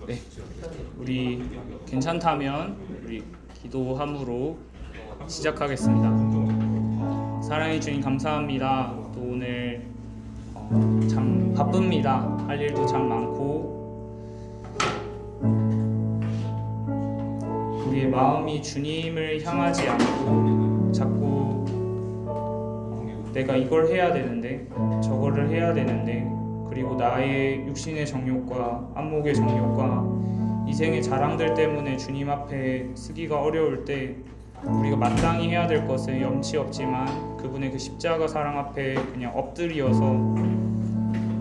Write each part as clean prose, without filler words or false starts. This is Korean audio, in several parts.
네, 우리 괜찮다면 우리 기도함으로 시작하겠습니다. 사랑해 주님 감사합니다. 또 오늘 참 바쁩니다. 할 일도 참 많고 우리의 마음이 주님을 향하지 않고 자꾸 내가 이걸 해야 되는데 저거를 해야 되는데 그리고 나의 육신의 정욕과 안목의 정욕과 이생의 자랑들 때문에 주님 앞에 서기가 어려울 때 우리가 마땅히 해야 될 것은 염치 없지만 그분의 그 십자가 사랑 앞에 그냥 엎드려서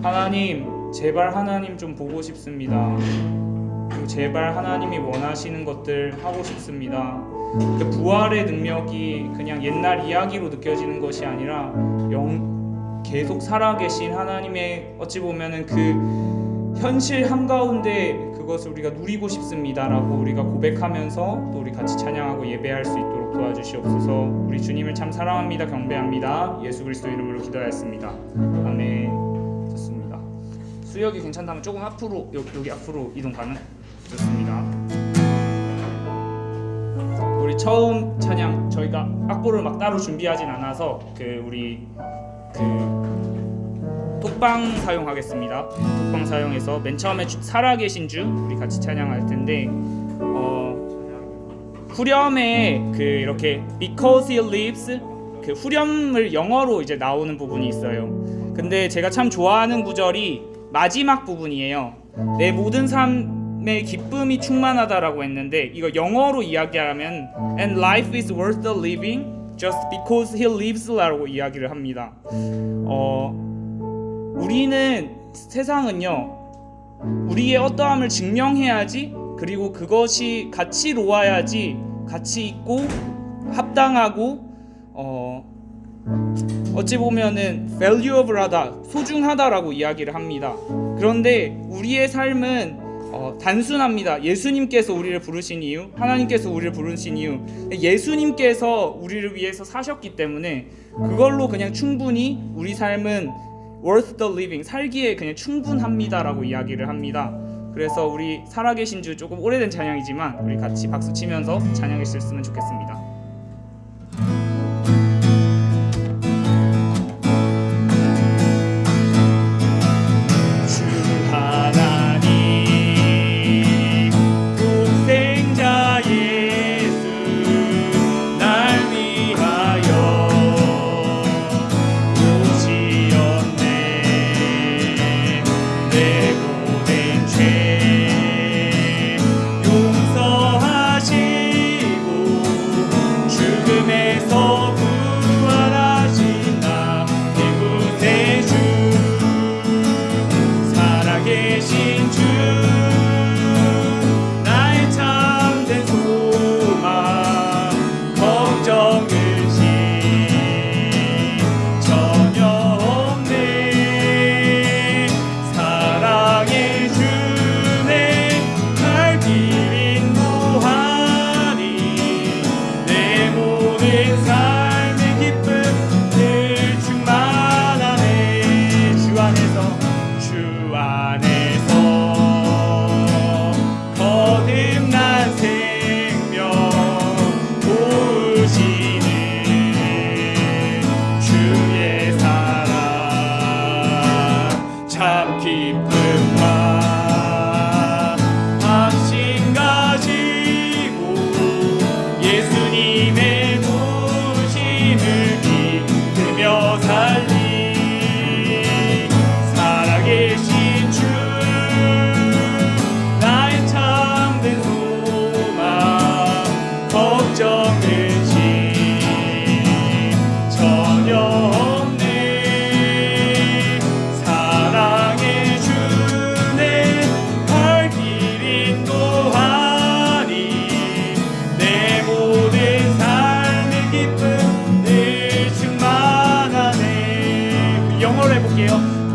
하나님 제발 하나님 좀 보고 싶습니다. 그리고 제발 하나님이 원하시는 것들 하고 싶습니다. 그 부활의 능력이 그냥 옛날 이야기로 느껴지는 것이 아니라 계속 살아계신 하나님의 어찌 보면은 그 현실 한가운데 그것을 우리가 누리고 싶습니다라고 우리가 고백하면서 또 우리 같이 찬양하고 예배할 수 있도록 도와주시옵소서. 우리 주님을 참 사랑합니다. 경배합니다. 예수 그리스도 이름으로 기도하였습니다. 아멘. 좋습니다. 수역이 괜찮다면 조금 앞으로 여기 앞으로 이동 가능? 좋습니다. 우리 처음 찬양 저희가 악보를 막 따로 준비하진 않아서 우리 톡방 사용하겠습니다. 톡방 사용해서 맨 처음에 살아계신 주 우리 같이 찬양할 텐데 후렴에 이렇게 because he lives 그 후렴을 영어로 이제 나오는 부분이 있어요. 근데 제가 참 좋아하는 구절이 마지막 부분이에요. 내 모든 삶의 기쁨이 충만하다라고 했는데 이거 영어로 이야기하면 and life is worth the living just because he lives라고 이야기를 합니다. 우리는 세상은요 우리의 어떠함을 증명해야지 그리고 그것이 가치로워야지 가치 있고 합당하고 어찌 보면은 valuable하다 소중하다라고 이야기를 합니다. 그런데 우리의 삶은 단순합니다. 예수님께서 우리를 부르신 이유, 하나님께서 우리를 부르신 이유, 예수님께서 우리를 위해서 사셨기 때문에 그걸로 그냥 충분히 우리 삶은 worth the living, 살기에 그냥 충분합니다라고 이야기를 합니다. 그래서 우리 살아계신 주 조금 오래된 찬양이지만 우리 같이 박수 치면서 찬양했으면 좋겠습니다.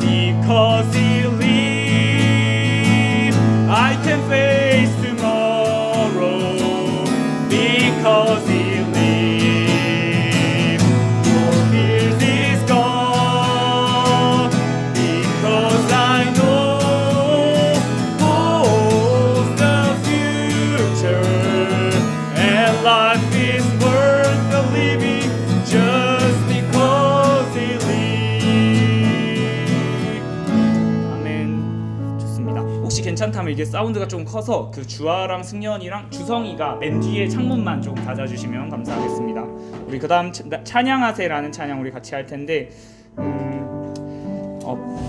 Because he lives, I can face tomorrow. Because he lives, your fears is gone. Because I know, oh, 하면 이게 사운드가 좀 커서 그 주아랑 승연이랑 주성이가 맨 뒤에 창문만 좀 닫아주시면 감사하겠습니다. 우리 그다음 찬양하세라는 찬양 우리 같이 할 텐데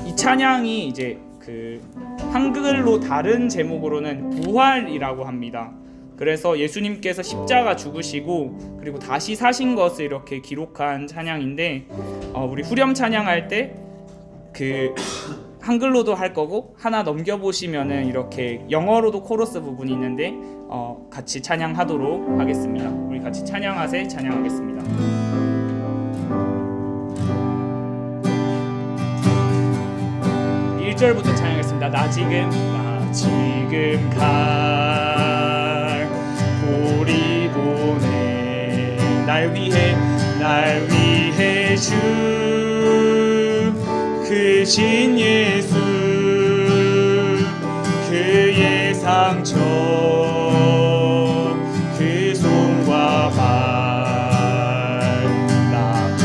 이 찬양이 이제 그 한글로 다른 제목으로는 부활이라고 합니다. 그래서 예수님께서 십자가 죽으시고 그리고 다시 사신 것을 이렇게 기록한 찬양인데 우리 후렴 찬양할 때 그 한글로도 할 거고 하나 넘겨보시면은 이렇게 영어로도 코러스 부분이 있는데 같이 찬양하도록 하겠습니다. 우리 같이 찬양하세 찬양하겠습니다. 1절부터 찬양하겠습니다. 나 지금 갈 보리 보내 날 위해 크신 예수 그의 상처 그 손과 발 나무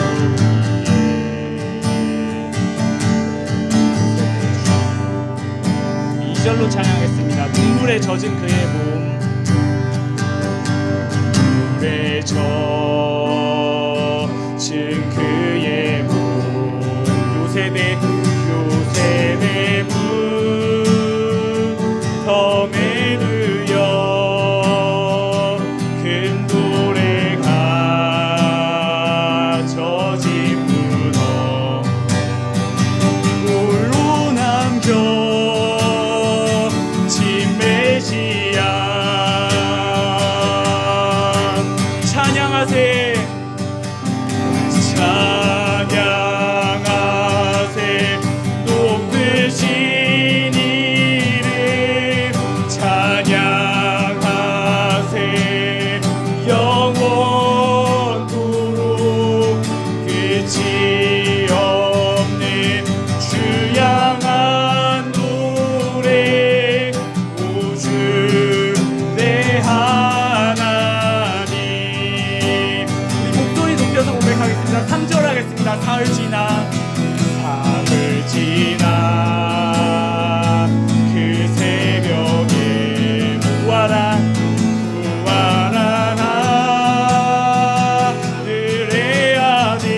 위에 2절로 찬양하겠습니다. 눈물에 젖은 그의 몸 눈물에 젖은 그의 몸 요셉의 문 더 매르여 금돌에 갇혀진 문어 홀로 남겨 진 메시아 찬양하세 사흘 지나 그 새벽에 부활한 하늘의 아들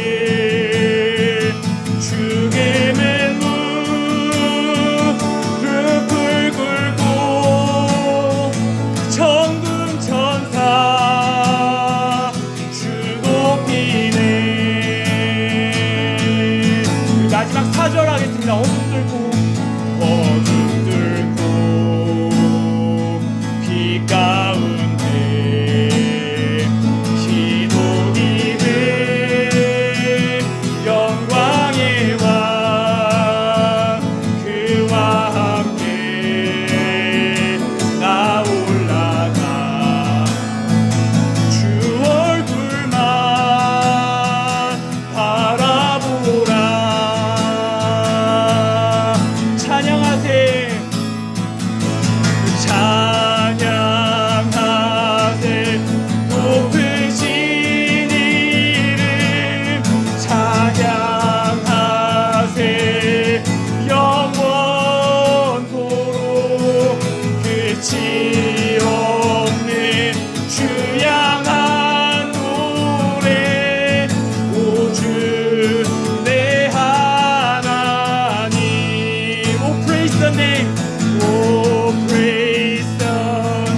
죽음의 무릎을 꿇고 천군 천사 주높이네. 마지막 4절 하겠습니다. 어둠 뚫고 빛 가운데 기도기 영광의 왕 그와 함께 나 올라가 주 얼굴만 바라보라. 찬양하세 높으신 이름 찬양하세 영원토록 끝이 없는 주 향한 노래 오 주 내 하나님 Oh praise the name Oh praise the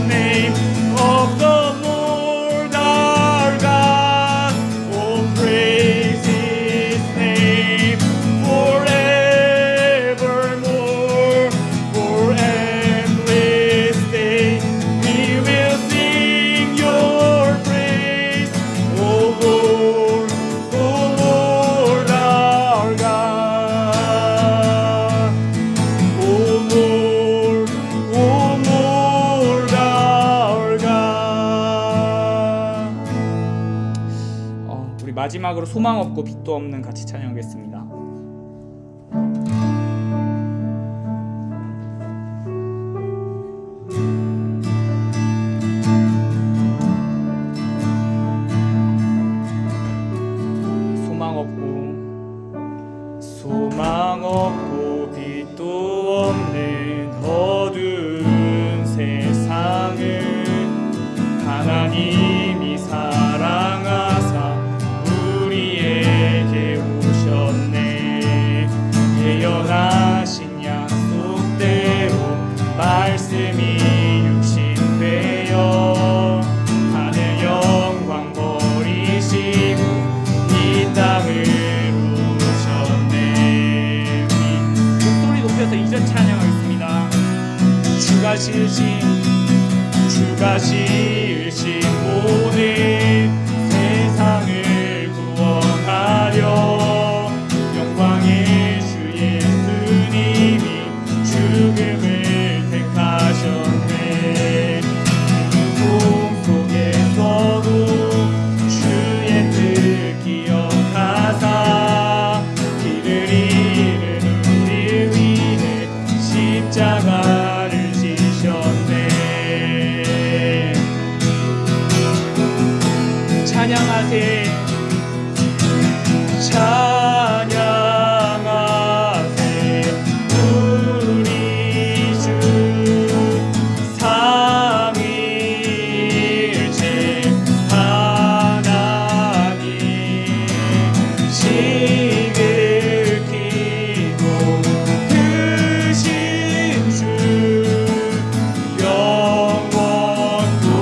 name of the Lord our God Oh praise His name forevermore for endless day we will sing your praise Oh Lord our God Oh Lord our God. 우리 마지막으로 소망 없고 빛도 없는 같이 찬양하겠습니다. 소망 없고 빛도 없는 어둠 육신 되어 하늘 영광 버리시고 이 땅을 오셨네. 우리 목소리 높여서 이전 찬양하겠습니다. 주가 지으신 오늘 세상을 구원하려 영광의 주 예수님이 죽음을 택하셨네. 고통 속에서도 주의 뜻 기억하사 길을 잃은 우리를 위해 십자가를 지셨네. 찬양하세 찬양하세 우리 주 삼위일체 하나님 지극히 높으신 주 영원토록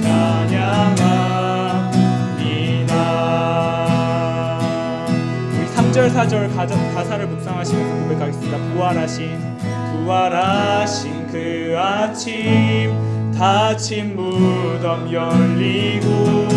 찬양합니다. 우리 3절 4절 가사를 묵상하시면서 고백하겠습니다. 부활하신 그 아침 닫힌 무덤 열리고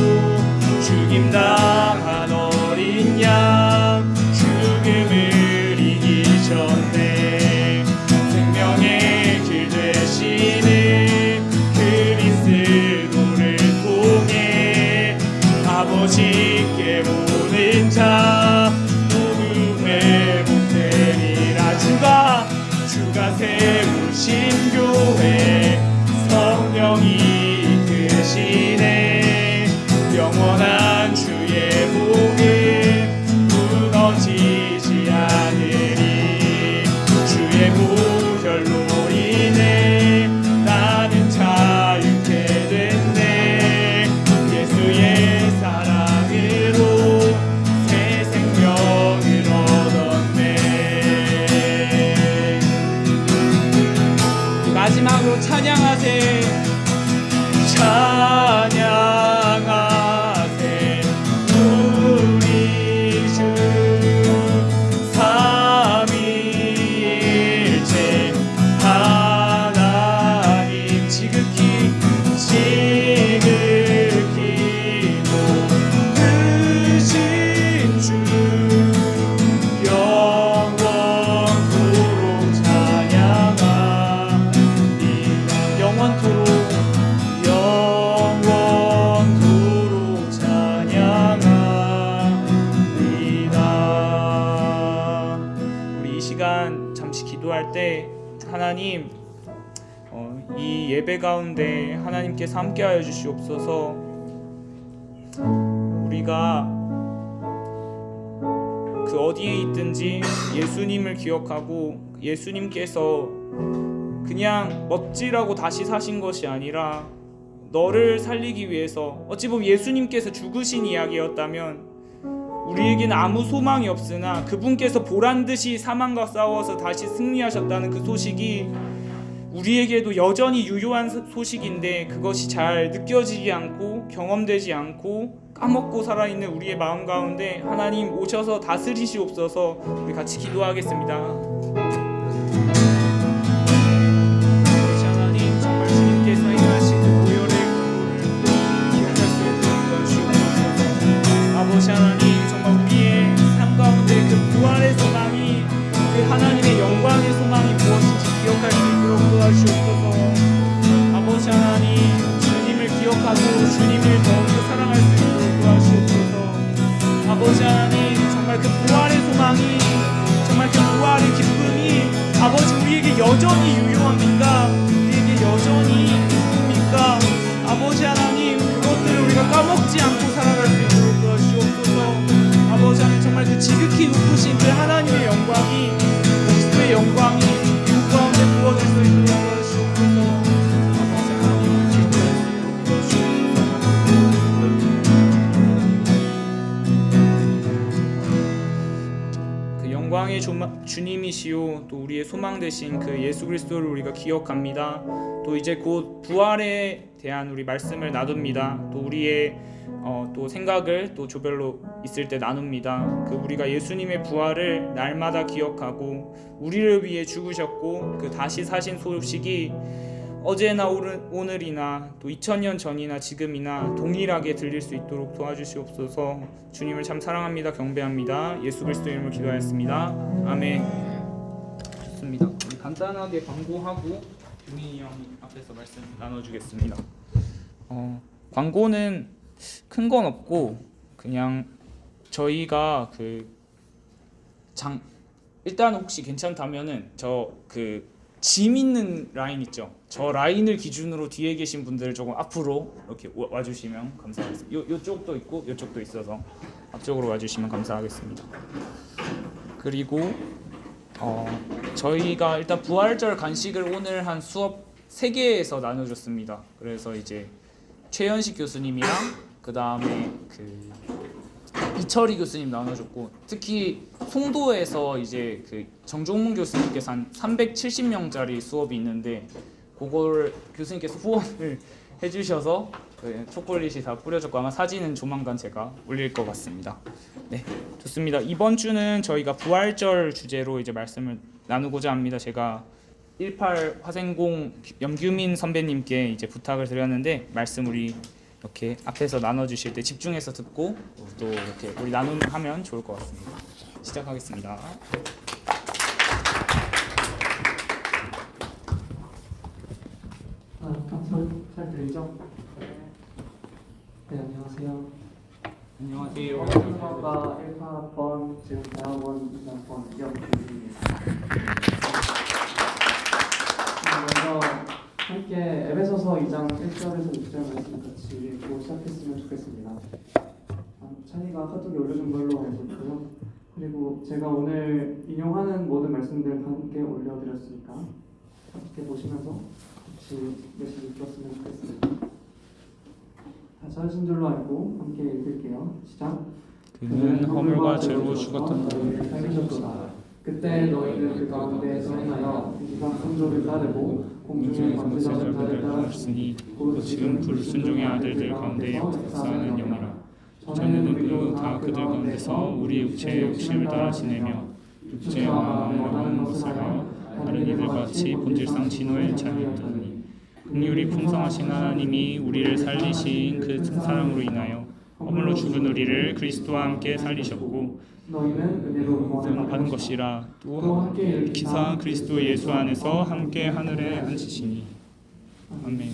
죽임당한 어린 양 죽음을 이기셨네. 생명의 길 되시는 그리스도를 통해 아버지께 오는 자 모두 회복되리라. 주가 세우신 교회 성령이 이끄시네. 영원한 주의 복은 무너지지 않으리. 주의 보혈로 인해 나는 자유케 됐네. 예수의 사랑으로 새 생명을 얻었네. 마지막으로 찬양하세 찬양하세 우리 주 삼위일체 하나님 지극히 높으신 주 영원토록 찬양합니다. 영원토록 찬양합니다. 우리 이 시간 잠시 기도할 때 하나님 이 예배 가운데 하나님께서 함께하여 주시옵소서. 우리가 그 어디에 있든지 예수님을 기억하고 예수님께서 그냥 멋지라고 다시 사신 것이 아니라 너를 살리기 위해서 어찌 보면 예수님께서 죽으신 이야기였다면 우리에게는 아무 소망이 없으나 그분께서 보란듯이 사망과 싸워서 다시 승리하셨다는 그 소식이 우리에게도 여전히 유효한 소식인데 그것이 잘 느껴지지 않고 경험되지 않고 까먹고 살아있는 우리의 마음 가운데 하나님 오셔서 다스리시옵소서. 우리 같이 기도하겠습니다. 하나님 정말 주님께서 행하신 그 보혈의 공로를 기억할 수 있는 것 주옵소서. 아버지 하나님 정말 우리의 삶 가운데 그 부활의 소망이 그 하나님의 영광의 소망이 무엇인지 기억할 수 있도록 도와주옵소서. 아버지 하나님 주님을 기억하고 주님을 더욱더 사랑할 수 있도록 도와주옵소서. 아버지 하나님 정말 그 부활의 소망이 정말 그 부활의 기쁨이 아버지 우리에게 여전히 유효합니까? 우리에게 여전히 있습니까? 아버지 하나님 그것들을 우리가 까먹지 않고 살아갈 수 있도록 도와주옵소서. 아버지 하나님 정말 그 지극히 높으신 그 하나님의 영광이 그리스도의 영광이 이웃 가운데 부어질 수 있도록 도와주옵소서. 아버지 하나님 기도할 수 있도록 도와주옵소서. 그 영광의 주님이시요 또 우리의 소망 되신 그 예수 그리스도를 우리가 기억합니다. 또 이제 곧 부활에 대한 우리 말씀을 나눕니다. 또 우리의 또 생각을 또 조별로 있을 때 나눕니다. 그 우리가 예수님의 부활을 날마다 기억하고 우리를 위해 죽으셨고 그 다시 사신 소식이 어제나 오늘이나 또 2000년 전이나 지금이나 동일하게 들릴 수 있도록 도와주시옵소서. 주님을 참 사랑합니다. 경배합니다. 예수 그리스도 이름으로 기도하였습니다. 아멘. 좋습니다. 우리 간단하게 광고하고 유민이 형이 앞에서 말씀 나눠주겠습니다. 광고는 큰 건 없고 그냥 저희가 일단 혹시 괜찮다면은 짐 있는 라인 있죠. 저 라인을 기준으로 뒤에 계신 분들 조금 앞으로 이렇게 와주시면 감사하겠습니다. 요쪽도 있고 요쪽도 있어서 앞쪽으로 와주시면 감사하겠습니다. 그리고 저희가 일단 부활절 간식을 오늘 한 수업 3개에서 나눠줬습니다. 그래서 이제 최현식 교수님이랑 그 다음에 이철희 교수님 나눠줬고, 특히 송도에서 이제 정종문 교수님께서 한 370명짜리 수업이 있는데 그걸 교수님께서 후원을 해주셔서 초콜릿이 다 뿌려졌고 아마 사진은 조만간 제가 올릴 것 같습니다. 네, 좋습니다. 이번 주는 저희가 부활절 주제로 이제 말씀을 나누고자 합니다. 제가 18 화생공 염규민 선배님께 이제 부탁을 드렸는데 말씀 우리 이렇게 앞에서 나눠주실 때 집중해서 듣고 또 이렇게 우리 나눔하면 좋을 것 같습니다. 시작하겠습니다. 잘 들리죠? 네, 안녕하세요. 안녕하세요. 수학과 1파학번 지금 대학원 2학번 염규민입니다. 먼저 함께 에베소서 2장 1절에서 6절 말씀 같이 읽고 시작했으면 좋겠습니다. 찬이가 카톡에 올려준 걸로 알고 있고요. 그리고 제가 오늘 인용하는 모든 말씀들 함께 올려드렸으니까 함께 보시면서 같이 예수 읽었으면 좋겠습니다. 다 찾으신 줄로 알고 함께 읽을게요. 시작. 그는 허물과 죄로 죽었던 너희를 살리셨도다. 그때 너희는 그 가운데 선행하여 이상 성조를 따르고 공중의 권세자들 자를 따랐으니 곧 지금 불순종의 아들들 가운데 역사하는 영이라. 전에는 우리도 다 그들 가운데서 우리 육체의 욕심을 따라 지내며 육체의 마음을 원하는 것을 하여 다른 이들같이 본질상 진노에 차였더니 긍휼이 풍성하신 하나님이 우리를 살리신 그 사랑으로 인하여 허물로 죽은 우리를 그리스도와 함께 살리셨고 너희는 은혜로 구원을 받은 것이라. 또 기사 그리스도 예수 안에서 함께 하늘에 앉으시니. 아멘.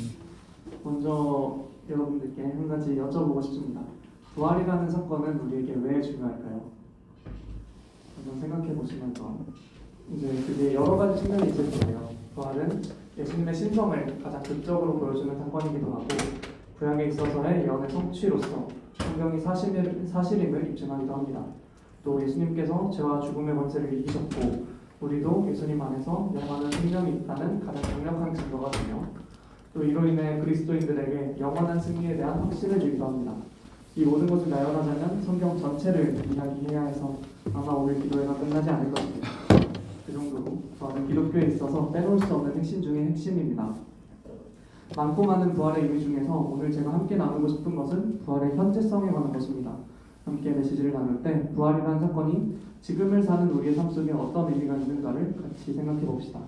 먼저 여러분들께 한 가지 여쭤보고 싶습니다. 부활이라는 사건은 우리에게 왜 중요할까요? 한번 생각해 보시면서 이제 그게 여러 가지 측면이 있을 거예요. 부활은 예수님의 신성을 가장 극적으로 보여주는 사건이기도 하고 구약에 있어서의 예언의 성취로서 성경이 사실임을 입증하기도 합니다. 또 예수님께서 죄와 죽음의 권세를 이기셨고 우리도 예수님 안에서 영원한 생명이 있다는 가장 강력한 증거가 되며 또 이로 인해 그리스도인들에게 영원한 승리에 대한 확신을 주기도 합니다. 이 모든 것을 나열하자면 성경 전체를 이야기해야 해서 아마 오늘 기도회가 끝나지 않을 것입니다. 그 정도로 부활은 기독교에 있어서 빼놓을 수 없는 핵심 중의 핵심입니다. 많고 많은 부활의 의미 중에서 오늘 제가 함께 나누고 싶은 것은 부활의 현재성에 관한 것입니다. 함께 메시지를 나눌 때 부활이라는 사건이 지금을 사는 우리의 삶 속에 어떤 의미가 있는가를 같이 생각해 봅시다.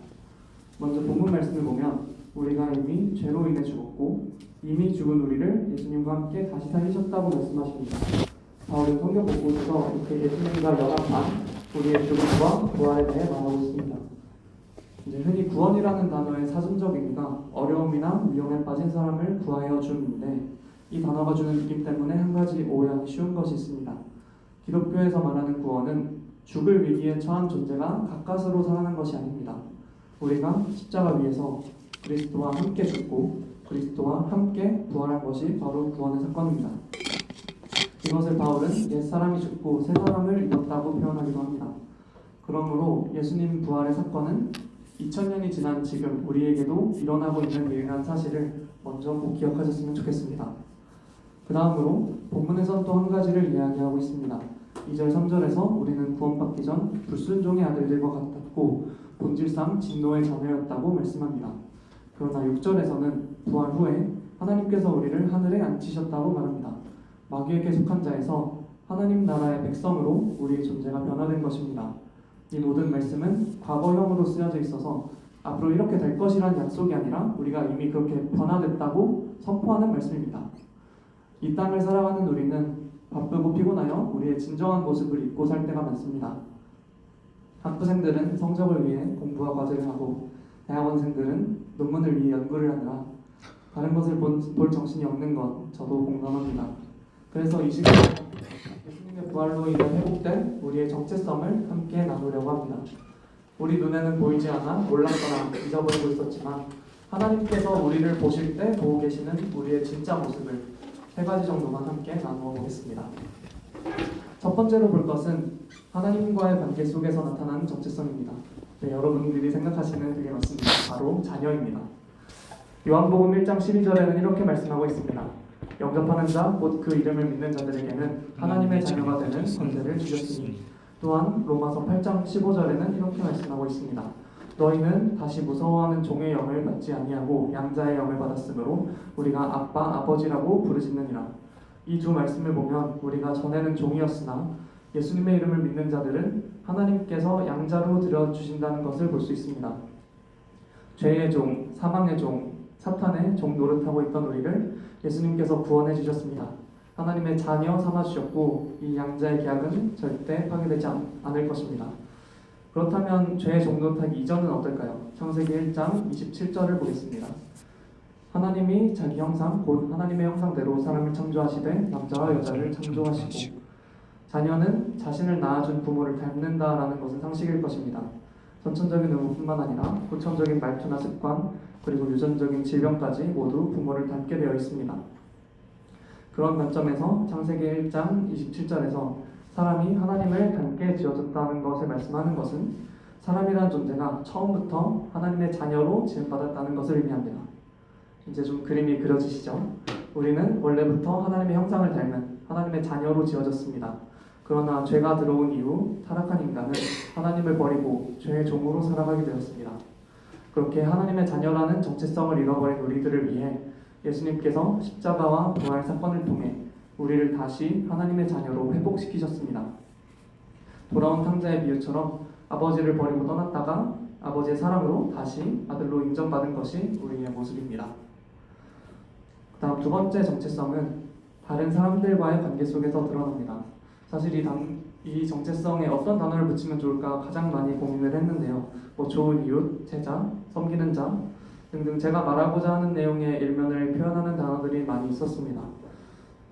먼저 본문 말씀을 보면 우리가 이미 죄로 인해 죽었고 이미 죽은 우리를 예수님과 함께 다시 살리셨다고 말씀하십니다. 바울은 성경 곳곳에서 이렇게 예수님과 연합한 우리의 죽음과 부활에 대해 말하고 있습니다. 이제 흔히 구원이라는 단어의 사전적 의미가 어려움이나 위험에 빠진 사람을 구하여 줌인데 이 단어가 주는 느낌 때문에 한 가지 오해하기 쉬운 것이 있습니다. 기독교에서 말하는 구원은 죽을 위기에 처한 존재가 가까스로 살아난 것이 아닙니다. 우리가 십자가 위에서 그리스도와 함께 죽고 그리스도와 함께 부활한 것이 바로 구원의 사건입니다. 이것을 바울은 옛사람이 죽고 새사람을 입었다고 표현하기도 합니다. 그러므로 예수님 부활의 사건은 2000년이 지난 지금 우리에게도 일어나고 있는 일이라는 사실을 먼저 꼭 기억하셨으면 좋겠습니다. 그 다음으로 본문에선 또 한 가지를 이야기하고 있습니다. 2절 3절에서 우리는 구원받기 전 불순종의 아들들과 같았고 본질상 진노의 자녀였다고 말씀합니다. 그러나 6절에서는 부활 후에 하나님께서 우리를 하늘에 앉히셨다고 말합니다. 마귀에게 속한 자에서 하나님 나라의 백성으로 우리의 존재가 변화된 것입니다. 이 모든 말씀은 과거형으로 쓰여져 있어서 앞으로 이렇게 될 것이란 약속이 아니라 우리가 이미 그렇게 변화됐다고 선포하는 말씀입니다. 이 땅을 살아가는 우리는 바쁘고 피곤하여 우리의 진정한 모습을 잊고 살 때가 많습니다. 학부생들은 성적을 위해 공부와 과제를 하고 대학원생들은 논문을 위해 연구를 하느라 다른 것을 볼 정신이 없는 것 저도 공감합니다. 그래서 이 시간에 예수님의 부활로 인해 회복된 우리의 정체성을 함께 나누려고 합니다. 우리 눈에는 보이지 않아 몰랐거나 잊어버리고 있었지만 하나님께서 우리를 보실 때 보고 계시는 우리의 진짜 모습을 3가지 정도만 함께 나누어 보겠습니다. 첫 번째로 볼 것은 하나님과의 관계 속에서 나타나는 정체성입니다. 네, 여러분들이 생각하시는 그게 맞습니다. 바로 자녀입니다. 요한복음 1장 12절에는 이렇게 말씀하고 있습니다. 영접하는 자, 곧 그 이름을 믿는 자들에게는 하나님의 자녀가 되는 권세를 주셨으니. 또한 로마서 8장 15절에는 이렇게 말씀하고 있습니다. 너희는 다시 무서워하는 종의 영을 받지 아니하고 양자의 영을 받았으므로 우리가 아빠, 아버지라고 부르짖느니라. 이 두 말씀을 보면 우리가 전에는 종이었으나 예수님의 이름을 믿는 자들은 하나님께서 양자로 들여주신다는 것을 볼 수 있습니다. 죄의 종, 사망의 종, 사탄의 종 노릇하고 있던 우리를 예수님께서 구원해 주셨습니다. 하나님의 자녀 삼아주셨고 이 양자의 계약은 절대 파괴되지 않을 것입니다. 그렇다면 죄의 종 노릇하기 이전은 어떨까요? 창세기 1장 27절을 보겠습니다. 하나님이 자기 형상 곧 하나님의 형상대로 사람을 창조하시되 남자와 여자를 창조하시고 자녀는 자신을 낳아준 부모를 닮는다라는 것은 상식일 것입니다. 선천적인 의무뿐만 아니라 후천적인 말투나 습관 그리고 유전적인 질병까지 모두 부모를 닮게 되어 있습니다. 그런 관점에서 창세기 1장 27절에서 사람이 하나님을 닮게 지어졌다는 것을 말씀하는 것은 사람이라는 존재가 처음부터 하나님의 자녀로 지음받았다는 것을 의미합니다. 이제 좀 그림이 그려지시죠? 우리는 원래부터 하나님의 형상을 닮은 하나님의 자녀로 지어졌습니다. 그러나 죄가 들어온 이후 타락한 인간은 하나님을 버리고 죄의 종으로 살아가게 되었습니다. 그렇게 하나님의 자녀라는 정체성을 잃어버린 우리들을 위해 예수님께서 십자가와 부활 사건을 통해 우리를 다시 하나님의 자녀로 회복시키셨습니다. 돌아온 탕자의 비유처럼 아버지를 버리고 떠났다가 아버지의 사랑으로 다시 아들로 인정받은 것이 우리의 모습입니다. 다음 두 번째 정체성은 다른 사람들과의 관계 속에서 드러납니다. 사실 이 정체성에 어떤 단어를 붙이면 좋을까 가장 많이 고민을 했는데요. 좋은 이웃, 제자, 섬기는 자 등등 제가 말하고자 하는 내용의 일면을 표현하는 단어들이 많이 있었습니다.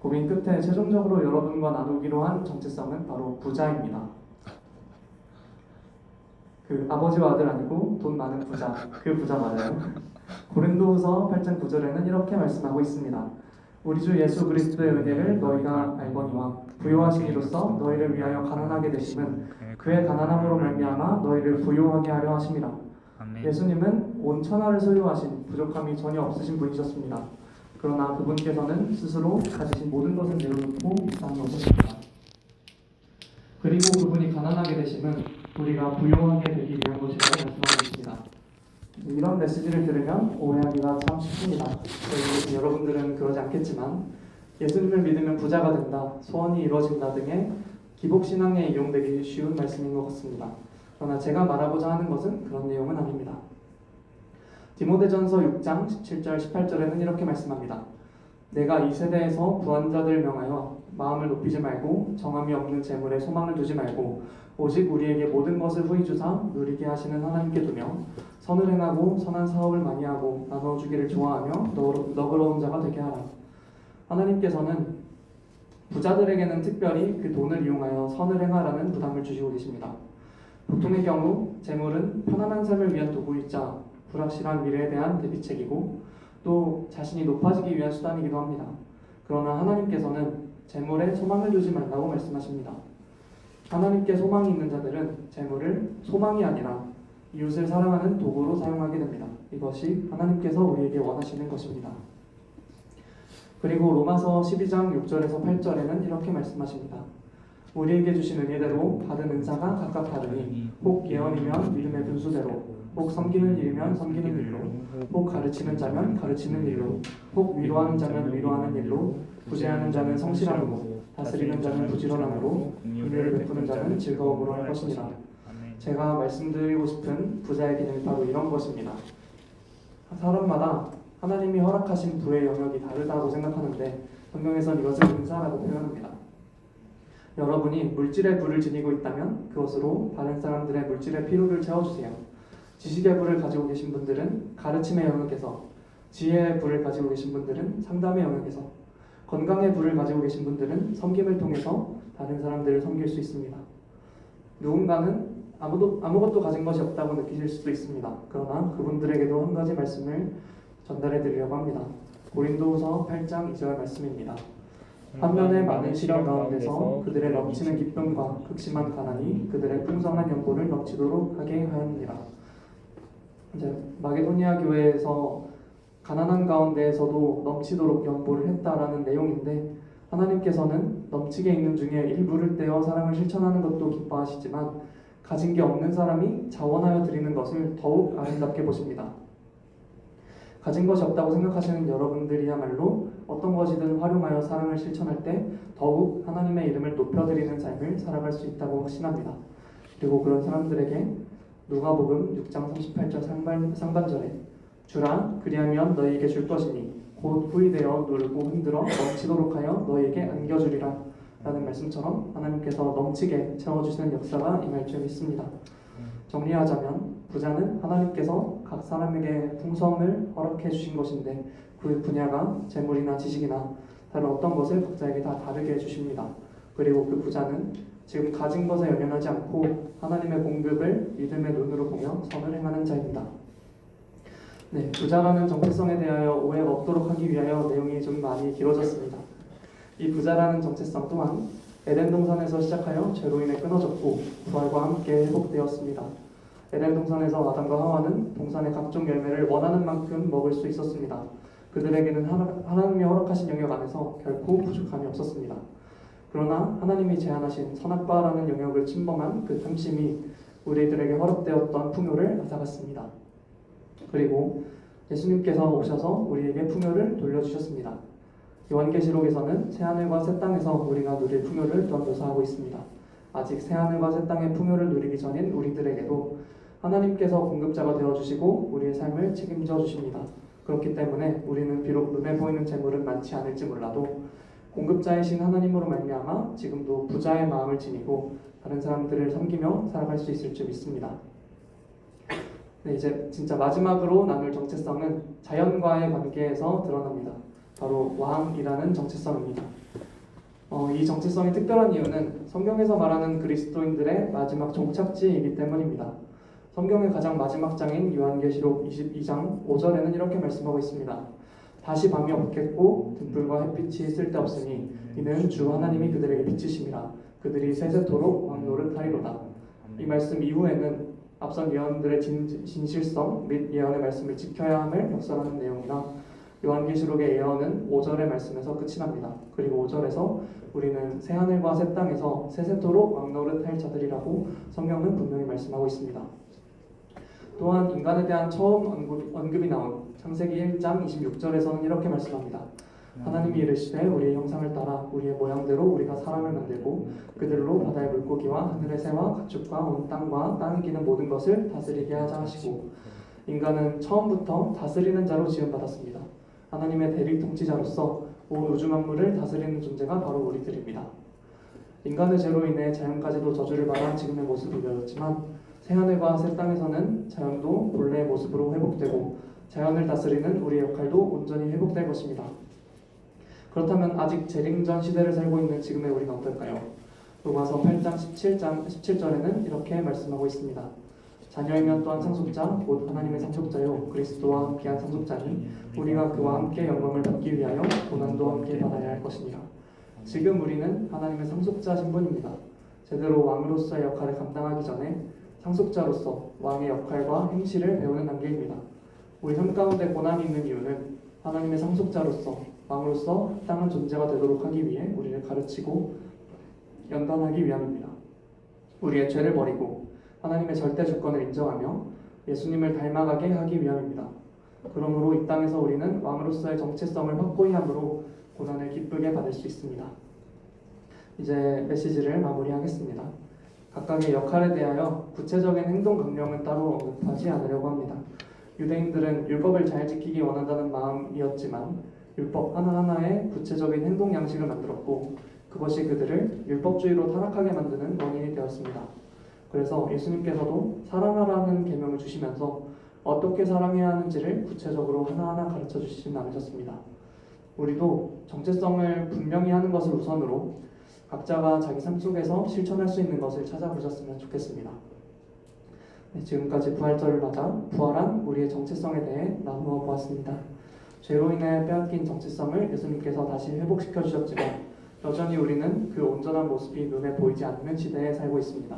고민 끝에 최종적으로 여러분과 나누기로 한 정체성은 바로 부자입니다. 그 아버지와 아들 아니고 돈 많은 부자, 그 부자 맞아요. 고린도후서 8장 9절에는 이렇게 말씀하고 있습니다. 우리 주 예수 그리스도의 은혜를 너희가 알거니와 부요하신 이로써 너희를 위하여 가난하게 되심은 그의 가난함으로 말미암아 너희를 부요하게 하려 하심이라. 예수님은 온 천하를 소유하신 부족함이 전혀 없으신 분이셨습니다. 그러나 그분께서는 스스로 가지신 모든 것을 내려놓고 땅에 오셨습니다. 그리고 그분이 가난하게 되심은 우리가 부요하게 되기 위한 것이라고 말씀하고 있습니다. 이런 메시지를 들으면 오해하기가 참 쉽습니다. 여러분들은 그러지 않겠지만 예수님을 믿으면 부자가 된다, 소원이 이루어진다 등의 기복신앙에 이용되기 쉬운 말씀인 것 같습니다. 그러나 제가 말하고자 하는 것은 그런 내용은 아닙니다. 디모데전서 6장 17절 18절에는 이렇게 말씀합니다. 내가 이 세대에서 부한 자들 명하여 마음을 높이지 말고 정함이 없는 재물에 소망을 두지 말고 오직 우리에게 모든 것을 후히 주사 누리게 하시는 하나님께 두며 선을 행하고 선한 사업을 많이 하고 나눠주기를 좋아하며 너그러운 자가 되게 하라. 하나님께서는 부자들에게는 특별히 그 돈을 이용하여 선을 행하라는 부담을 주시고 계십니다. 보통의 경우 재물은 편안한 삶을 위한 도구이자 불확실한 미래에 대한 대비책이고 또 자신이 높아지기 위한 수단이기도 합니다. 그러나 하나님께서는 재물에 소망을 두지 말라고 말씀하십니다. 하나님께 소망이 있는 자들은 재물을 소망이 아니라 이웃을 사랑하는 도구로 사용하게 됩니다. 이것이 하나님께서 우리에게 원하시는 것입니다. 그리고 로마서 12장 6절에서 8절에는 이렇게 말씀하십니다. 우리에게 주신 은혜대로 받은 은사가 각각 다르니 혹 예언이면 믿음의 분수대로, 혹 섬기는 일이면 섬기는 일로, 혹 가르치는 자면 가르치는 일로, 혹 위로하는 자면 위로하는 일로, 구제하는 자는 성실함으로, 다스리는 자는 부지런함으로, 긍휼을 베푸는 자는 즐거움으로 할 것이니라. 제가 말씀드리고 싶은 부자의 기능이 바로 이런 것입니다. 사람마다 하나님이 허락하신 부의 영역이 다르다고 생각하는데 성경에서는 이것을 은사라고 표현합니다. 여러분이 물질의 부를 지니고 있다면 그것으로 다른 사람들의 물질의 필요를 채워주세요. 지식의 부를 가지고 계신 분들은 가르침의 영역에서, 지혜의 부를 가지고 계신 분들은 상담의 영역에서, 건강의 부를 가지고 계신 분들은 섬김을 통해서 다른 사람들을 섬길 수 있습니다. 누군가는 아무것도 가진 것이 없다고 느끼실 수도 있습니다. 그러나 그분들에게도 한 가지 말씀을 전달해 드리려고 합니다. 고린도후서 8장 2절 말씀입니다. 반면에 많은 시련 가운데서 그들의 넘치는 기쁨과 극심한 가난이 그들의 풍성한 연고를 넘치도록 하게 하였느니라. 이제 마게도니아 교회에서 가난한 가운데에서도 넘치도록 연보를 했다라는 내용인데, 하나님께서는 넘치게 있는 중에 일부를 떼어 사랑을 실천하는 것도 기뻐하시지만 가진 게 없는 사람이 자원하여 드리는 것을 더욱 아름답게 보십니다. 가진 것이 없다고 생각하시는 여러분들이야말로 어떤 것이든 활용하여 사랑을 실천할 때 더욱 하나님의 이름을 높여드리는 삶을 살아갈 수 있다고 확신합니다. 그리고 그런 사람들에게 누가복음 6장 38절 상반절에 주라 그리하면 너희에게 줄 것이니 곧 후이되어 누르고 흔들어 넘치도록 하여 너희에게 안겨주리라 라는 말씀처럼 하나님께서 넘치게 채워주시는 역사가 임할 줄 믿습니다. 정리하자면 부자는 하나님께서 각 사람에게 풍성을 허락해 주신 것인데 그 분야가 재물이나 지식이나 다른 어떤 것을 각자에게 다 다르게 해주십니다. 그리고 그 부자는 지금 가진 것에 연연하지 않고 하나님의 공급을 믿음의 눈으로 보며 선을 행하는 자입니다. 네, 부자라는 정체성에 대하여 오해가 없도록 하기 위하여 내용이 좀 많이 길어졌습니다. 이 부자라는 정체성 또한 에덴 동산에서 시작하여 죄로 인해 끊어졌고 부활과 함께 회복되었습니다. 에덴 동산에서 아담과 하와는 동산의 각종 열매를 원하는 만큼 먹을 수 있었습니다. 그들에게는 하나님이 허락하신 영역 안에서 결코 부족함이 없었습니다. 그러나 하나님이 제안하신 선악과라는 영역을 침범한 그 탐심이 우리들에게 허락되었던 풍요를 앗아갔습니다. 그리고 예수님께서 오셔서 우리에게 풍요를 돌려주셨습니다. 요한계시록에서는 새하늘과 새 땅에서 우리가 누릴 풍요를 또한 묘사하고 있습니다. 아직 새하늘과 새 땅의 풍요를 누리기 전인 우리들에게도 하나님께서 공급자가 되어주시고 우리의 삶을 책임져 주십니다. 그렇기 때문에 우리는 비록 눈에 보이는 재물은 많지 않을지 몰라도 공급자이신 하나님으로 말미암아 지금도 부자의 마음을 지니고 다른 사람들을 섬기며 살아갈 수 있을 줄 믿습니다. 네, 이제 진짜 마지막으로 나눌 정체성은 자연과의 관계에서 드러납니다. 바로 왕이라는 정체성입니다. 이 정체성이 특별한 이유는 성경에서 말하는 그리스도인들의 마지막 종착지이기 때문입니다. 성경의 가장 마지막 장인 요한계시록 22장 5절에는 이렇게 말씀하고 있습니다. 다시 밤이 없겠고 등불과 햇빛이 쓸데없으니 이는 주 하나님이 그들에게 비치심이라 그들이 세세토록 왕노릇하리로다. 이 말씀 이후에는 앞선 예언들의 진실성 및 예언의 말씀을 지켜야 함을 역설하는 내용이라 요한계시록의 예언은 5절의 말씀에서 끝이 납니다. 그리고 5절에서 우리는 새하늘과 새 땅에서 세세토록 왕노릇할 자들이라고 성경은 분명히 말씀하고 있습니다. 또한 인간에 대한 처음 언급이 나온 창세기 1장 26절에서는 이렇게 말씀합니다. 하나님이 이르시되 우리의 형상을 따라 우리의 모양대로 우리가 사람을 만들고 그들로 바다의 물고기와 하늘의 새와 가축과 온 땅과 땅에 기는 모든 것을 다스리게 하자 하시고, 인간은 처음부터 다스리는 자로 지음받았습니다. 하나님의 대리 통치자로서 온 우주 만물을 다스리는 존재가 바로 우리들입니다. 인간의 죄로 인해 자연까지도 저주를 받아 지금의 모습을 보였지만 새하늘과 새 땅에서는 자연도 본래의 모습으로 회복되고 자연을 다스리는 우리의 역할도 온전히 회복될 것입니다. 그렇다면 아직 재림전 시대를 살고 있는 지금의 우리는 어떨까요? 로마서 8장 17절에는 이렇게 말씀하고 있습니다. 자녀이면 또한 상속자 곧 하나님의 상속자요 그리스도와 함께한 상속자니 우리가 그와 함께 영광을 받기 위하여 고난도 함께 받아야 할 것이니라. 지금 우리는 하나님의 상속자 신분입니다. 제대로 왕으로서의 역할을 감당하기 전에 상속자로서 왕의 역할과 행실을 배우는 단계입니다. 우리 삶 가운데 고난이 있는 이유는 하나님의 상속자로서 왕으로서 합당한 존재가 되도록 하기 위해 우리를 가르치고 연단하기 위함입니다. 우리의 죄를 버리고 하나님의 절대 주권을 인정하며 예수님을 닮아가게 하기 위함입니다. 그러므로 이 땅에서 우리는 왕으로서의 정체성을 확고히 함으로 고난을 기쁘게 받을 수 있습니다. 이제 메시지를 마무리하겠습니다. 각각의 역할에 대하여 구체적인 행동 강령은 따로 언급하지 않으려고 합니다. 유대인들은 율법을 잘 지키기 원한다는 마음이었지만 율법 하나하나에 구체적인 행동 양식을 만들었고 그것이 그들을 율법주의로 타락하게 만드는 원인이 되었습니다. 그래서 예수님께서도 사랑하라는 계명을 주시면서 어떻게 사랑해야 하는지를 구체적으로 하나하나 가르쳐 주시진 않으셨습니다. 우리도 정체성을 분명히 하는 것을 우선으로 각자가 자기 삶 속에서 실천할 수 있는 것을 찾아보셨으면 좋겠습니다. 네, 지금까지 부활절을 맞아 부활한 우리의 정체성에 대해 나누어 보았습니다. 죄로 인해 빼앗긴 정체성을 예수님께서 다시 회복시켜 주셨지만 여전히 우리는 그 온전한 모습이 눈에 보이지 않는 시대에 살고 있습니다.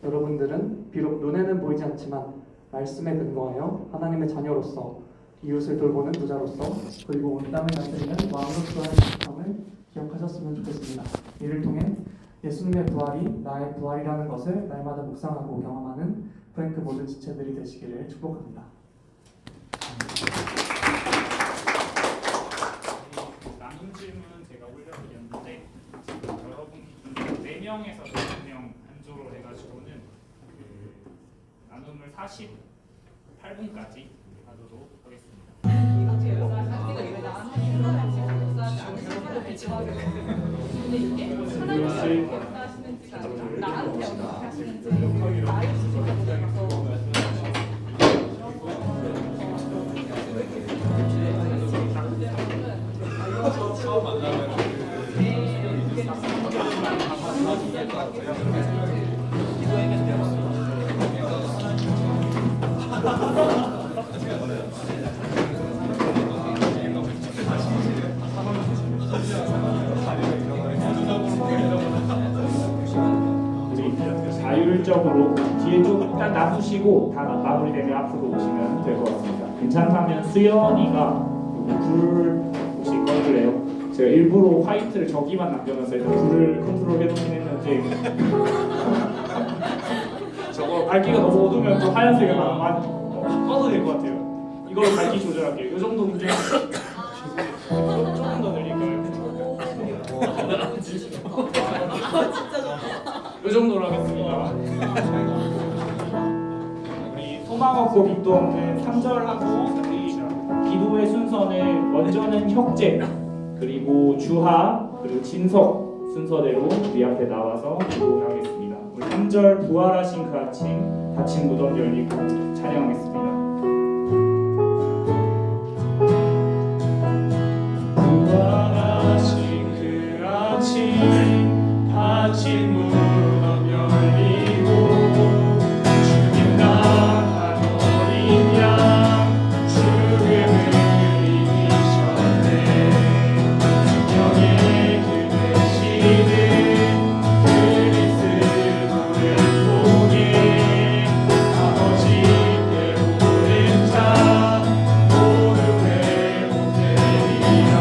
여러분들은 비록 눈에는 보이지 않지만 말씀에 근거하여 하나님의 자녀로서 이웃을 돌보는 부자로서 그리고 온 땅을 다스리는 왕으로서의 정체성을 기억하셨으면 좋겠습니다. 이를 통해 예수님의 부활이 나의 부활이라는 것을 날마다 묵상하고 경험하는 프랭크 모든 지체들이 되시기를 축복합니다. 나눈 질문은 제가 올려드렸는데 지금 여러분 기준 4명에서 5명 한조로 해가지고는 그 나눔을 48분까지 하도록 하겠습니다. 자율적으로 뒤에 좀 일단 놔두시고 다 마무리되면 앞으로 오시면 될 것 같습니다. 괜찮다면 수연이가 불 혹시 꺼줄래요? 제가 일부러 화이트를 저기만 남겨놔서 일단 불을 컨트롤 해놓긴 했는데 저거 밝기가 너무 어두우면 또 하얀색을 많이 꺼도 될 것 같아요. 이걸 밝기 조절할게요. 이 정도 굉장히 조금 더 늘릴까요? 이 정도로 하겠습니다. 우리 소망 없고 빛도 없는 3절하고 우리 기도의 순서는 먼저는 혁재 그리고 주하 그리고 진석 순서대로 우리 앞에 나와서 기도하겠습니다. 우리 3절 부활하신 그 아침 닫힌 무덤 열리고 찬양하겠습니다. 부활하신 그 아침 닫힌 무덤 열리고 주님 나간 어린 양 죽음을 이기셨네. 성령의 그 대신은 그리스도를 통해 아버지께 오른 자 모두 회복되리라.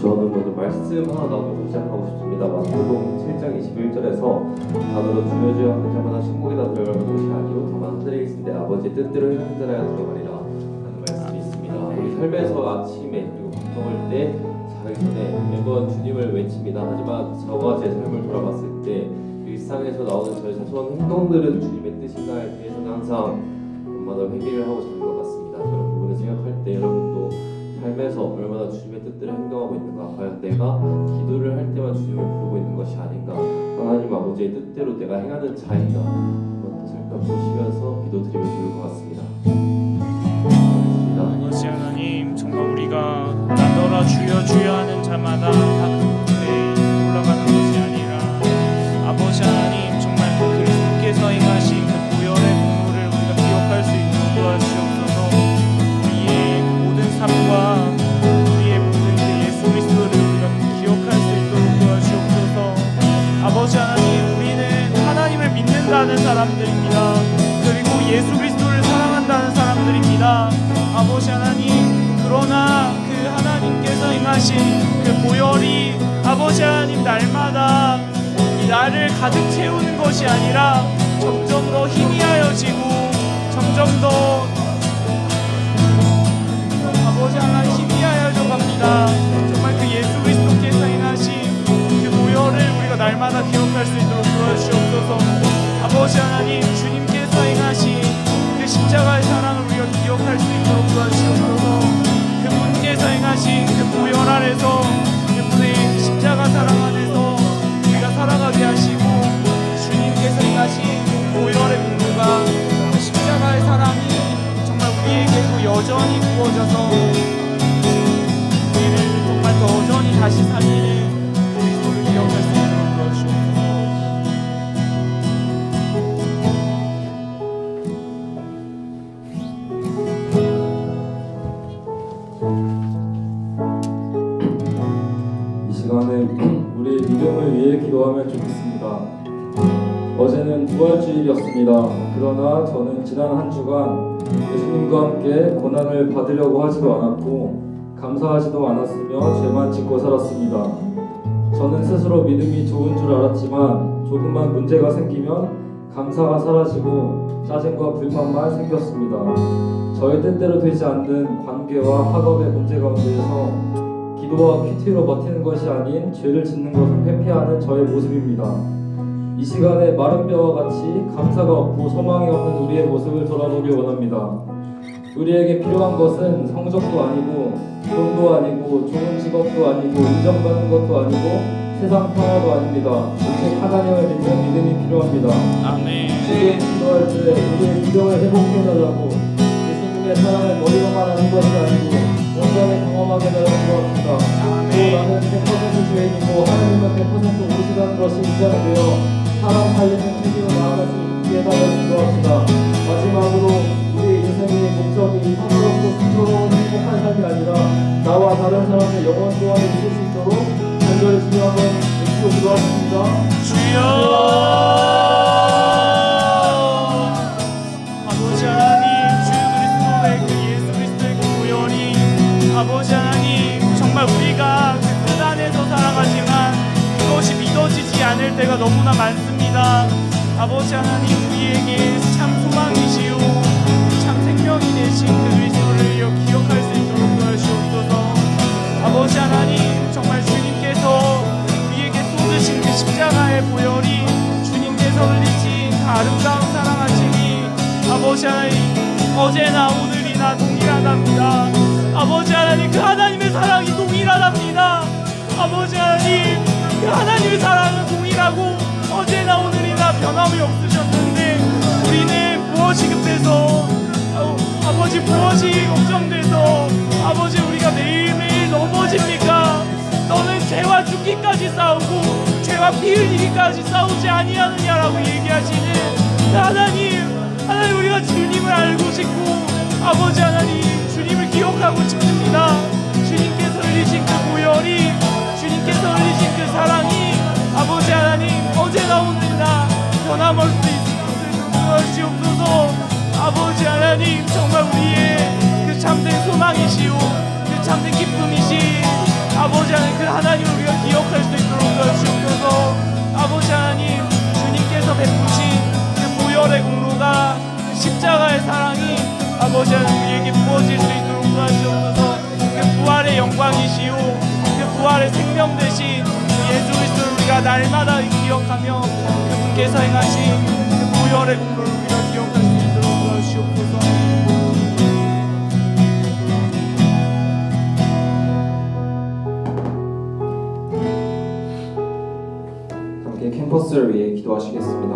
저는 먼저 말씀 하나 나누고 시작하고 싶습니다. 마태복음 7장 21절에서 다음으로 주여 주여 하는 자마다 천국에 다 들어가는 것이 아니요 다만 하늘에 계신 내 아버지 뜻대로 행하는 자라야 들어가리라 하는 말씀이 있습니다. 우리 삶에서 아침에 그리고 먹을 때 자기 전에 매번 주님을 외칩니다. 하지만 저가 제 삶을 돌아봤을 때 일상에서 나오는 저의 사소한 행동들은 주님의 뜻인가에 대해서는 항상 얼마나 회개를 하고 자는 것 같습니다. 그런 부분을 생각할 때 여러분도 삶에서 얼마나 주님의 뜻대로 행동하고 있는가, 과연 내가 기도를 할 때만 주님을 부르고 있는 것이 아닌가, 하나님 아버지의 뜻대로 내가 행하는 자인가, 한번 또 살펴보시면서 기도드리면 좋을 것 같습니다. 아버지 하나님, 정말 우리가 나더러 주여 주여 하는 자마다 다 그곳에 올라가는 것이 아니라 아버지 하나님, 정말 그 그리스도께서 행하신 그 보혈의 공로를 우리가 기억할 수 있도록 도와주시옵소서. 우리의 그 모든 삶과 우리의 모든 그 예수 그리스도를 우리가 기억할 수 있도록 도와주시옵소서. 아버지 하나님, 우리는 하나님을 믿는다는 사람들입니다. 그리고 예수 그리스도를 사랑한다는 사람들입니다. 아버지 하나님, 그러나 그 하나님께서 행하신 그 보혈이 아버지 하나님 날마다 이 나를 가득 채우는 것이 아니라 점점 더 희미하여지고 점점 더 아버지 하나님 희미하여져 갑니다. 정말 그 예수 그리스도께서 행하신 그 보혈을 우리가 날마다 기억할 수 있도록 도와주시옵소서. 아버지 하나님, 주님께서 행하신 그 십자가의 사랑을 우리가 기억할 수 있도록 도와주시옵소서. 그분께서 행하신 그 보혈 안에서, 그분의 십자가 사랑 안에서 우리가 살아가게 하시고, 주님께서 행하신 보혈의 공로가, 그 십자가의 사랑이 정말 우리에게도 여전히 부어져서 우리를 정말 더 여전히 다시 살리는 그리스도를 기억할 수 있도록 도와주시옵소서. 이 시간에 우리의 믿음을 위해 기도하면 좋겠습니다. 어제는 부활주일이었습니다. 그러나 저는 지난 한 주간 예수님과 함께 고난을 받으려고 하지도 않았고 감사하지도 않았으며 죄만 짓고 살았습니다. 저는 스스로 믿음이 좋은 줄 알았지만 조금만 문제가 생기면 감사가 사라지고 짜증과 불만만 생겼습니다. 저의 뜻대로 되지 않는 관계와 학업의 문제 가운데에서 기도와 큐티로 버티는 것이 아닌 죄를 짓는 것을 회피하는 저의 모습입니다. 이 시간에 마른 뼈와 같이 감사가 없고 소망이 없는 우리의 모습을 돌아보길 원합니다. 우리에게 필요한 것은 성적도 아니고 돈도 아니고 좋은 직업도 아니고 인정받는 것도 아니고 세상 평화도 아닙니다. 오직 하나님을 믿는 믿음이 필요합니다. 아멘. 지금 기도할 때 우리의 믿음을 회복해달라고 예수님의 사랑을 머리로만 하는 것이 아니고 온전히 경험하게 되는 것 같습니다. 또 나는 100% 죄인이고 하나님은 100% 오시다는 것이 인정되어 사람 살리는 책임을 나아갈 수 있게 해달라는 것 같습니다. 마지막으로 우리의 인생의 목적이 평화롭고 순조로운 행복한 삶이 아니라 나와 다른 사람의 영원 소원을 이룰 수 있도록 간절히 주여 한번 외치고 기도하겠습니다. 주여, 아버지 하나님, 주 그리스도의 그 예수 그리스도의 그 보혈이 아버지 하나님, 정말 우리가 그 뜻 안에서 살아가지만 그것이 믿어지지 않을 때가 너무나 많습니다. 아버지 하나님, 우리에게 참 소망이시오 참 생명이 되신 그 그리스도를 기억할 수 있도록 도와주시옵소서. 아버지 하나님, 정말 주님께서 우리에게 쏟으신 그 십자가의 보혈이, 주님께서 흘리신 그 아름다운 사랑하심이 아버지 하나님, 어제나 오늘이나 동일하답니다. 아버지 하나님, 그 하나님의 사랑이 동일하답니다. 아버지 하나님, 그 하나님의 사랑은 동일하고 어제나 오늘이나 변함이 없으셨는데 우리는 무엇이 급해서 아버지 무엇이 걱정돼서 아버지 우리가 매일매일 넘어집니까? 너는 죄와 죽기까지 싸우고 죄와 피 흘리기까지 싸우지 아니하느냐라고 얘기하시는 하나님, 하나님, 우리가 주님을 알고 싶고 아버지 하나님, 주님을 기억하고 싶습니다. 주님께서 흘리신 그 보혈이, 주님께서 흘리신 그 사랑이 아버지 하나님, 어제나 오늘이나 변함없이 도와주시옵소서. 아버지 하나님, 정말 우리의 그 참된 소망이시오 그 참된 기쁨이시 아버지 하나님, 그 하나님을 우리가 기억할 수 있도록 도와주시옵소서. 아버지 하나님, 주님께서 베푸신 그 보혈의 공로가, 그 십자가의 사랑이 아버지 하나님 우리에게 부어질 수 있도록 도와주시옵소서. 그 부활의 영광 영광이시오 그 부활의 생명 되신 예수 그리스도를 우리가 날마다 기억하며 그분께서 행하신 그 보혈의 공로를 우리가 기억할 수 있도록 도와주시옵소서. 함께 캠퍼스를 위해 기도하시겠습니다.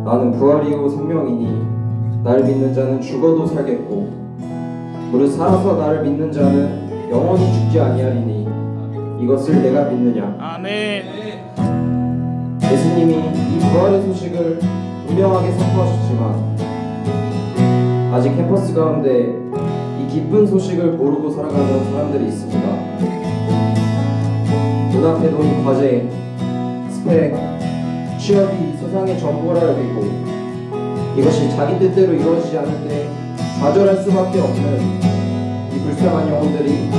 나는 부활이요 생명이니 나를 믿는 자는 죽어도 살겠고 무릇 살아서 나를 믿는 자는 영원히 죽지 아니하리니 이것을 내가 믿느냐. 아멘. 예수님이 이 부활의 소식을 분명하게 선포하셨지만 아직 캠퍼스 가운데 이 기쁜 소식을 모르고 살아가는 사람들이 있습니다. 눈앞에 놓인 과제, 스펙, 취업이 세상의 전부라 여기고 이것이 자기 뜻대로 이루어지지 않을 때 좌절할 수밖에 없는 이 불쌍한 영혼들이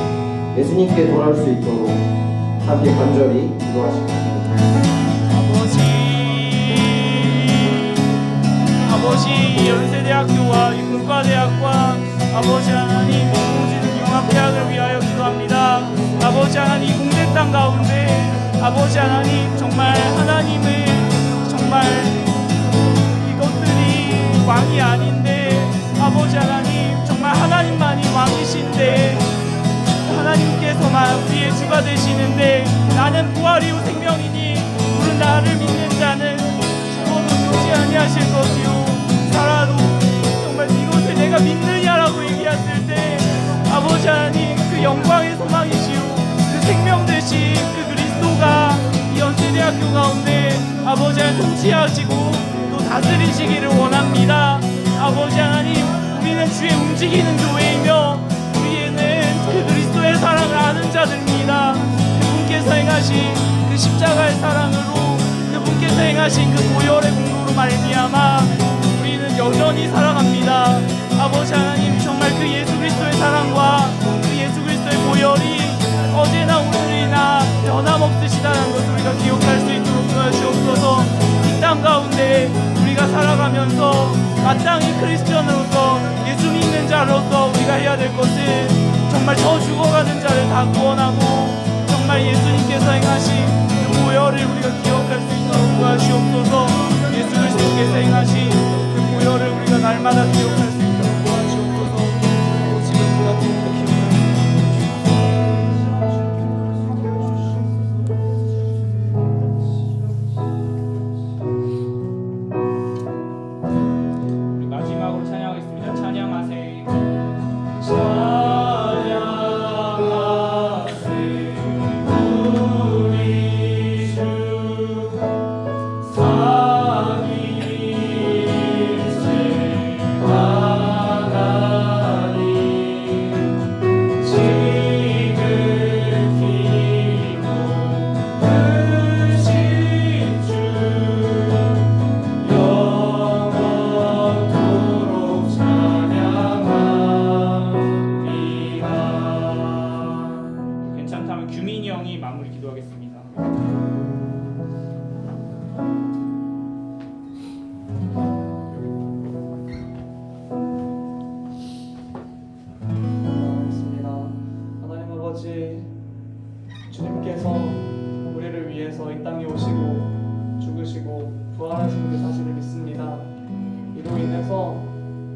예수님께 돌아올 수 있도록 함께 간절히 기도하시겠습니다. 아버지 연세대학교와 문과대학과 아버지 하나님 모든 융합대학을 위하여 기도합니다. 아버지 하나님 공대 땅 가운데 아버지 하나님 정말 하나님을 정말 이것들이 왕이 아닌데 아버지 하나님 정말 하나님만이 왕이신데 하나님께서만 우리의 주가 되시는데 나는 부활이요 생명이니 우리 나를 믿는 자는 죽어도 죽지 아니하실 것이요 살아도 정말 이것을 내가 믿느냐라고 얘기했을 때 아버지 하나님 그 영광의 소망이시오 그 생명 되신 그 그리스도가 이 연세대학교 가운데 아버지 하나님 통치하시고 또 다스리시기를 원합니다. 아버지 하나님 우리는 주의 움직이는 교회이며 우리는 그 그리스도의 사랑을 아는 자들입니다. 그분께서 행하신 그 십자가의 사랑으로 그분께서 행하신 그 보혈의 공로로 말미암아 우리는 여전히 살아갑니다. 아버지 하나님 정말 그 예수 그리스도의 사랑과 그 예수 그리스도의 보혈이 어제나 오늘이나 변함없으시다는 것을 우리가 기억할 수 있도록 도와주옵소서. 이 땅 가운데 우리가 살아가면서 마땅히 크리스천으로서 예수 믿는 자로서 우리가 해야 될 것은 정말 저 죽어가는 자를 다 구원하고 정말 예수님께서 행하신 그 보혈을 우리가 기억할 수 있도록 도와주옵소서. 예수 그리스도께서 행하신 그 보혈을 우리가 날마다 기억할 수 있도록 도와주옵소서. 지금 우리가 기억할 수 있도록 마지막으로 찬양하겠습니다. 찬양하세. 우리 주 삼위일체 하나님 지극히 높으신 주 영원토록 찬양하리라. 괜찮다면 규민이 형이 마무리 기도하겠습니다. 기도하겠습니다. 하나님 아버지, 주님께서 우리를 위해서 이 땅에 오시고 죽으시고 부활하신 그 사실을 믿습니다. 이로 인해서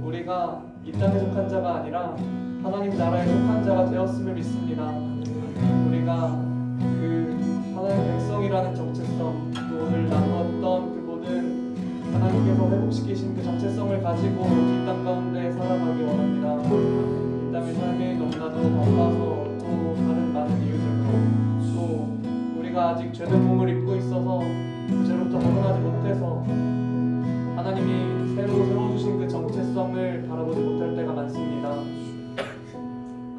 우리가 이 땅에 속한 자가 아니라 하나님 나라에 속한 자가 되었음을 믿습니다. 우리가 그 하나님의 백성이라는 정체성, 또 오늘 나누었던 그 모든 하나님께서 회복시키신 그 정체성을 가지고 이 땅 가운데 살아가기 원합니다. 이 땅의 삶이 너무나도 바빠서 또 다른 많은 이유들로 또 우리가 아직 죄된 몸을 입고 있어서 그 죄로부터 벗어나지 못해서 하나님이 새로 세워주신 그 정체성을 바라보지 못할 때가 많습니다.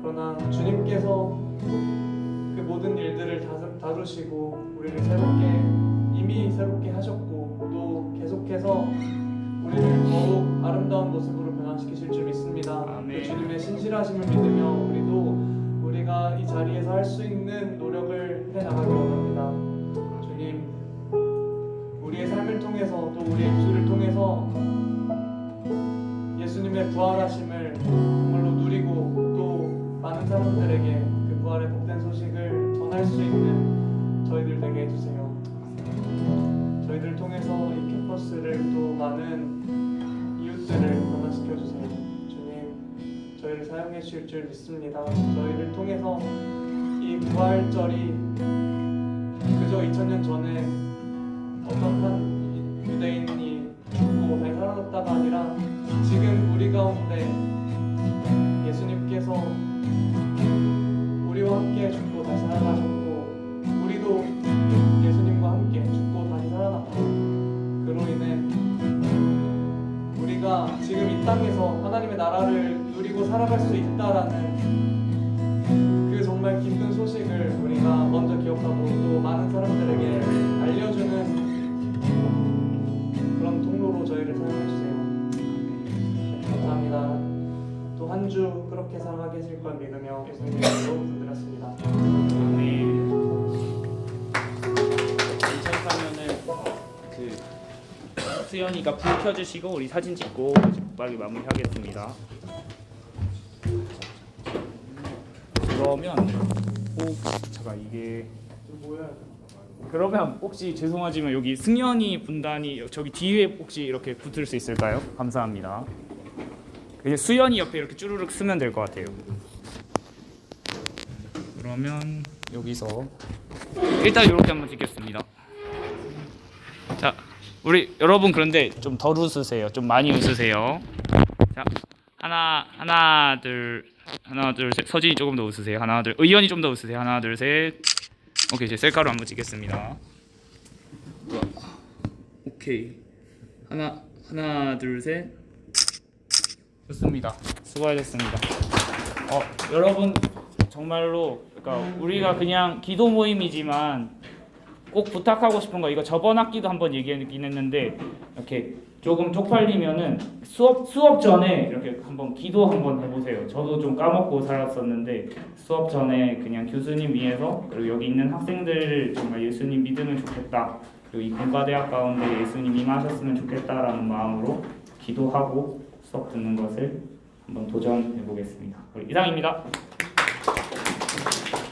그러나 주님께서 그 모든 일들을 다루시고 우리를 이미 새롭게 하셨고 또 계속해서 우리를 더욱 아름다운 모습으로 변화시키실 줄 믿습니다. 그 주님의 신실하심을 믿으며 우리가 이 자리에서 할 수 있는 노력을 해나가기 원합니다. 주님, 우리의 삶을 통해서 또 우리의 입술을 통해서 예수님의 부활하심을 정말로 누리고 또 많은 사람들에게 그 부활의 복된 소식을 전할 수 있는 저희들 되게 해주세요. 저희들을 통해서 이 캠퍼스를 또 많은 이웃들을 변화시켜 주세요. 주님, 저희를 사용해 주실 줄 믿습니다. 저희를 통해서 이 부활절이 그저 2000년 전에 어떤 한 유대인이 죽고 다시 살아났다가 아니라 지금 우리 가운데 예수님께서 우리와 함께 죽고 다시 살아나셨고 우리도 예수님과 함께 죽고 다시 살아났고 그로 인해 우리가 지금 이 땅에서 하나님의 나라를 누리고 살아갈 수 있다라는 그 정말 기쁜 소식을 우리가 먼저 기억하고 또 많은 사람들에게 알려주는 그런 통로로 저희를 사용해 주세요. 감사합니다. 또 한 주 그렇게 살아가게 하실 걸 믿으며 예수님의 이름으로 기도드렸습니다. 네. 2004년을 그 수연이가 불 켜주시고 우리 사진 찍고 빨리 마무리하겠습니다. 그러면 잠깐 이게 그러면 혹시 죄송하지만 여기 승연이 분단이 저기 뒤에 혹시 이렇게 붙을 수 있을까요? 감사합니다. 이제 수연이 옆에 이렇게 쭈루룩 쓰면 될 것 같아요. 그러면 여기서 일단 이렇게 한번 찍겠습니다. 자, 우리 여러분 그런데 좀 덜 웃으세요. 좀 많이 웃으세요. 자, 하나 둘 셋. 서진이 조금 더 웃으세요. 하나 둘. 의연이 좀 더 웃으세요. 하나 둘 셋. 오케이, 이제 셀카로 한번 찍겠습니다. 오케이. 하나 둘 셋. 좋습니다. 수고하셨습니다. 여러분 정말로 그러니까 우리가 그냥 기도 모임이지만 꼭 부탁하고 싶은 거 이거 저번 학기도 한번 얘기하긴 했는데 이렇게 조금 쪽팔리면은 수업 전에 이렇게 한번 기도 한번 해보세요. 저도 좀 까먹고 살았었는데 수업 전에 그냥 교수님 위해서 그리고 여기 있는 학생들 정말 예수님 믿으면 좋겠다. 그리고 이 공과대학 가운데 예수님 임하셨으면 좋겠다라는 마음으로 기도하고 수업 듣는 것을 한번 도전해 보겠습니다. 이상입니다.